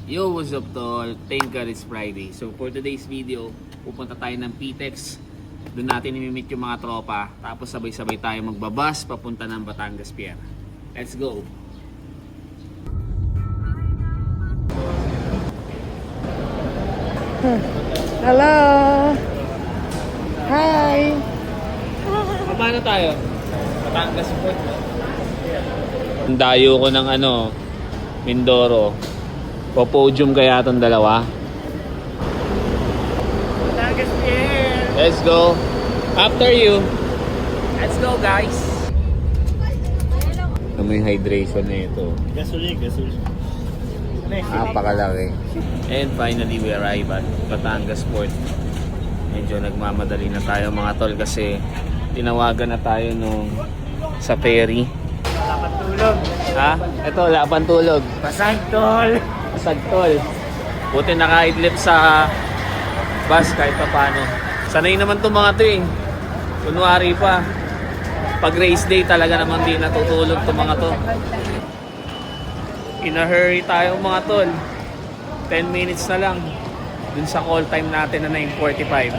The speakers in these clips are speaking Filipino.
Yo, what's up tol? Thank God it's Friday. So for today's video, pupunta tayo ng PTEX. Doon natin i-meet yung mga tropa. Tapos sabay-sabay tayo magbabas papunta ng Batangas Pier. Let's go! Hello! Hi! Paano tayo? Batangas Pier. Ang dayo ko ng Mindoro. Po-podium kaya itong dalawa. Batangas Pier! Let's go! After you! Let's go guys! May hydration na ito. Gasoline. Napakalaki. And finally we arrive at Batangas Port. Medyo nagmamadali na tayo mga tol kasi tinawagan na tayo sa ferry. Wala pang tulog. Ha? Ito, wala pang tulog. Pasag tol! Pasag tol. Buti nakaidlip sa bus kahit pa paano. Sanay naman itong mga to eh. Kunwari pa. Pag race day talaga naman di natutulog itong mga to. In a hurry tayo mga tol. 10 minutes na lang dun sa call time natin na 9:45.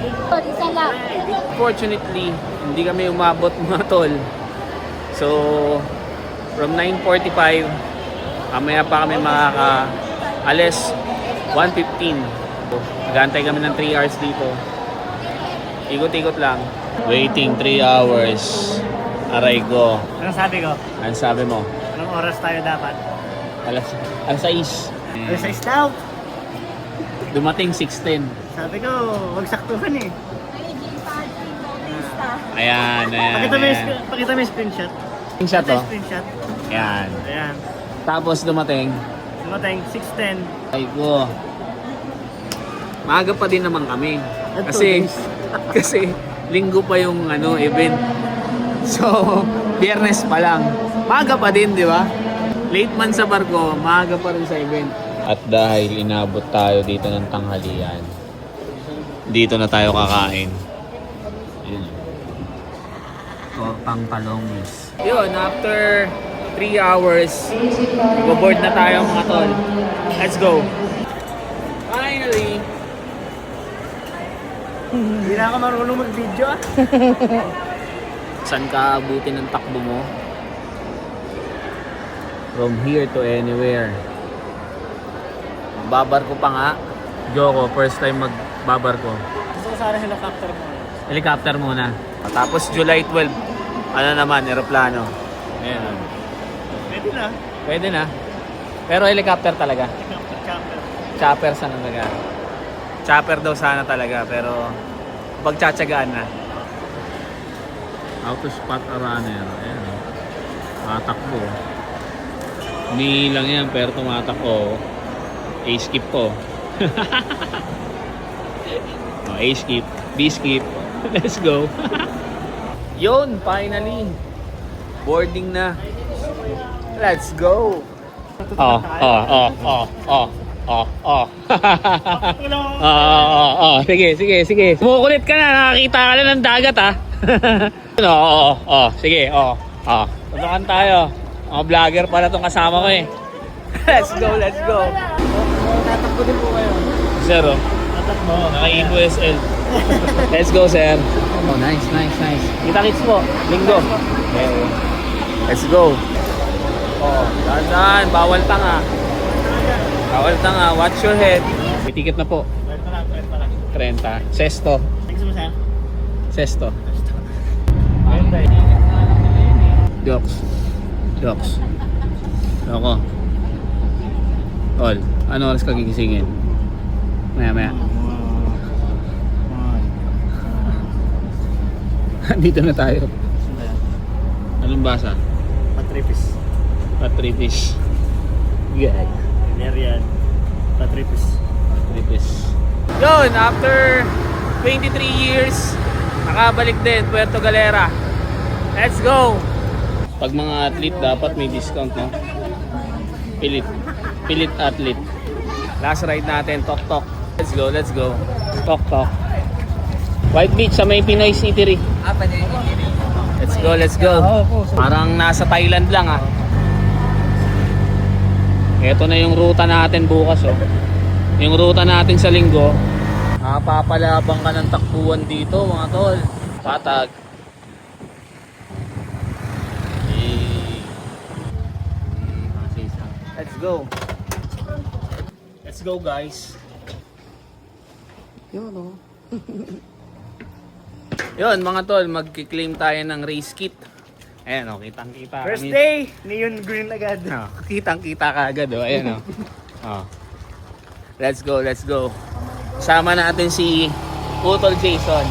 Isa lang. Fortunately, hindi kami umabot mga tol. So, from 9:45, mamaya pa kami makaka-alis 1:15. Nag-aantay kami ng 3 hours dito. Ikot-ikot lang. Waiting 3 hours. Aray ko. Anong sabi ko? Ano sabi mo? Anong oras tayo dapat? Alas 6. Alas 6 daw. Dumating 6:10. Sabi ko, wag saktuhan eh. Ayan. Pakita mo yung screenshot. Screenshot to. Screenshot. Ayan. Ayan. Tapos dumating. Dumating 6:10. Ay ko. Maaga pa din naman kami. At Kasi 2 days. kasi linggo pa yung event. So, Biyernes pa lang. Maaga pa din, di ba? Late man sa barko, maaga pa rin sa event. At dahil inabot tayo dito ng tanghalian, dito na tayo kakain. Ayun. Tortang talongis. Yun, after 3 hours, board na tayo mga tol. Let's go. Finally. Hindi na ako marunong mag-video ah. Saan ka abutin ng takbo mo? From here to anywhere. Magbabarko pa nga. Joko, first time magbabarko. Gusto ko sana helicopter mo. Helicopter muna. Tapos July 12, eroplano. Ayan. Pwede na. Pwede na. Pero helicopter talaga. Chopper. Chopper sana talaga. Chopper daw sana talaga, pero pagtsatsagaan na. Auto spot a runner. Ayan. Matakbo. Hindi lang yan, pero tumatakbo. A-skip ko. A-skip. B-skip. Let's go. Yun, finally. Boarding na. Let's go. Sige. Kumukulit ka na, nakakita ka na ng dagat ha. Sige. Tulungan tayo. Mga vlogger pala itong kasama ko eh. Let's go. Tatakbo din po kayo. Zero. Tatakbo. Naka-Ibo SL. Let's go, sir. Oh, nice. Kita-kits po. Linggo. Okay. Let's go. Oh, dahan. Bawal tanga. Watch your head. May ticket na po. 30. Sesto. Thanks mo sir. Sesto. Jokes. Ako. All. Ano oras ka gigisingin? Maya. Dito na tayo. Anong basa? Patripis. Patripish. Yeah. Nerian. Patripis. Yun, after 23 years, nakabalik din, Puerto Galera. Let's go! Pag mga athlete, dapat may discount, no? Pilit athlete. Last ride natin, Tok. Let's go. Tok. White Beach sa may Pinoy Eatery. Let's go. Parang nasa Thailand lang ah. Ito na yung ruta natin bukas, oh. Yung ruta natin sa linggo. Papalabang ka ng takbuhan dito, mga tol. Patag. Let's go. Let's go, guys. Yun, no? Yun, mga tol, magki-claim tayo ng race kit. Ayan, oh, kitang-kita. First day, neon green agad. Oh, kitang-kita ka agad, oh. Ayan, oh. Oh. Let's go, let's go. Sama natin si Utol Jason.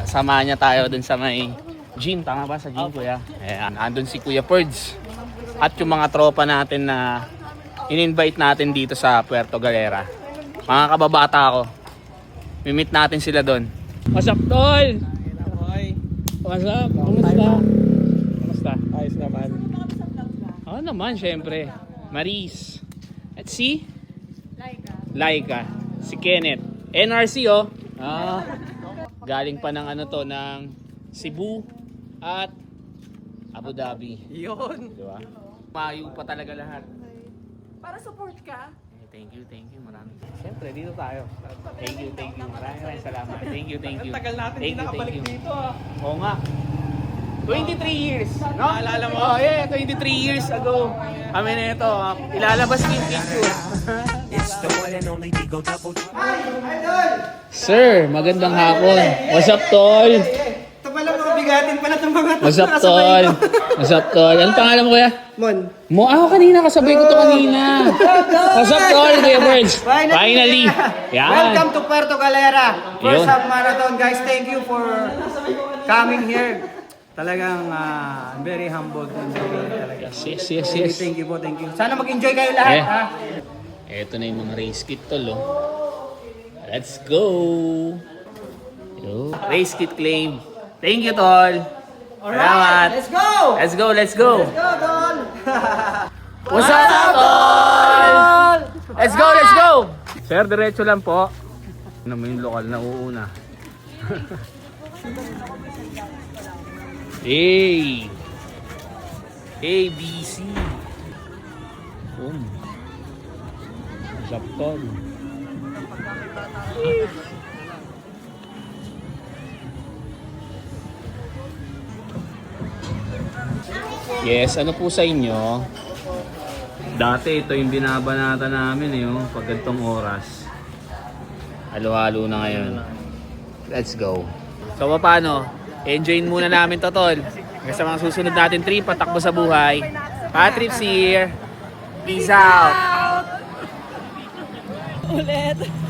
Sama niya tayo dun sa may gym. Tama ba sa gym, kuya? Ayan, andun si Kuya Perds. At yung mga tropa natin na in-invite natin dito sa Puerto Galera. Mga kababata ko. Mimit natin sila doon. What's up, tol? What's up? Kumusta? Ayos naman. Oo naman, syempre. Maris. At si? Laika. Si Kenneth. NRC, oh. Galing pa ng ano to, ng Cebu at Abu Dhabi. Yun. Diba? Mayo pa talaga lahat. Para support ka. Thank you. Maraming. Siyempre, dito tayo. Thank you. Maraming salamat. Thank you. Tagal natin hindi nakabalik dito, ah. Oo nga. 23 years. No? Naalala mo? Oh, yeah. 23 years ago. Kami na ito. Ilalabas ko yung picture. Sir, magandang hapon. What's up, tol? Ito pala mga bigatin pala itong mga What's up, tol? What's up, tol? Anong pangalan mo, kuya? Mon. Ako kanina, kasabay ko to kanina. What's up, tol, Kuya Birds? Finally. Yan. Welcome to Puerto Galera. First Yun. half marathon, guys. Thank you for coming here. Talagang I'm very humbled. Talaga. Yes. Thank you po, thank you. Sana mag-enjoy kayo lahat. Eh. Ha? Ito na yung mga race kit, tol, oh. Let's go. Yo. Race kit claim. Thank you, tol. Salamat. Let's go! Let's go. Go, Don! What's up, tol? Let's go. Sir, diretso lang po. Ano mo yung lokal na uuna? Hey! ABC! What's up, tol? Yes, ano po sa inyo? Dati ito yung binabanata namin yung pag ganitong oras. Halo-halo na ngayon. Let's go. So paano? Enjoyin muna namin to, tol. Hanggang sa mga susunod natin trip, patakbo sa buhay. Patrips here. Peace out. Ulit.